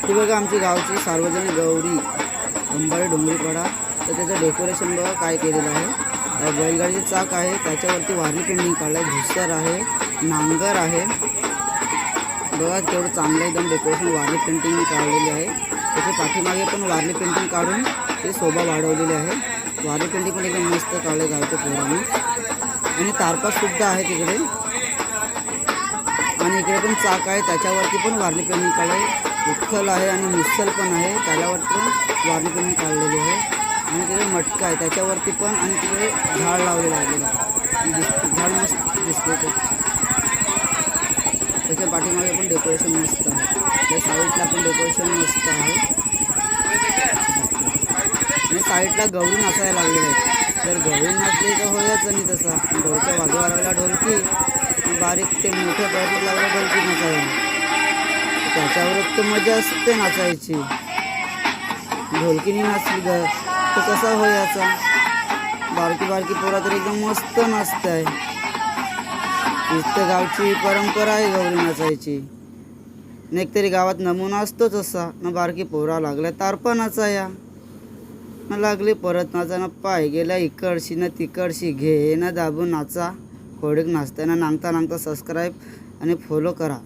ही बघा आमची गावची सार्वजनिक गौरी अंबारी डोंगरीपाडा. तर त्याचं डेकोरेशन बघा काय केलेलं आहे. बैलगाडीचे चाक आहे, त्याच्यावरती वारली पेंटिंग काढलं आहे, झुस्सर आहे, नांगर आहे. बघा तेवढं चांगलं एकदम डेकोरेशन वारली पेंटिंग काढलेली आहे. त्याच्या पाठीमागे पण वारली पेंटिंग काढून ते शोभा वाढवलेली आहे. वारली पेंटिंग पण एकदम मस्त काढले गावच्या पोरांनी. आणि तारपासुद्धा आहे तिकडे. आणि इकडे पण चाक आहे, त्याच्यावरती पण वारली पेंटिंग काढलं आहे. उखल आहे आणि मुसल पण आहे, त्याच्यावरती वारली पेंटिंग काढलेली आहे. आणि तिकडे मटका आहे त्याच्यावरती पण. आणि तिकडे झाड लावलेलं आहे बघा, झाड मस्त दिसते ते. त्याच्या पाठीमागे पण डेकोरेशन मस्त आहे. त्या साईडला पण डेकोरेशन मस्त आहे. आणि साईडला गौरी नाचायला लागलेले आहेत. तर गौरी नाचली तर होयच. आणि तसा ढोलक्या वाजवा लागला ढोलकी, बारीक ते मोठ्या प्रयत्नात लागला ढोलकी नाचायला. त्याच्यावरच तर मजा असते नाचायची. ढोलकीने नाचली तर कसा होयाचा. बारकी बारकी पोरा तरी एकदम मस्त नाचत आहे. इथं गावची परंपरा आहे गौरी नाचायची. नेक तरी गावात नमुना असतोच असा. ना बारकी पोरा लागल्या तारपा नाचाया, ना लागली परत नाचा, ना पाय गेल्या इकडशी ना तिकडशी, घे ना दाबून नाचा. खोडीक नाचताना नांगता नांगता सबस्क्राईब आणि फॉलो करा.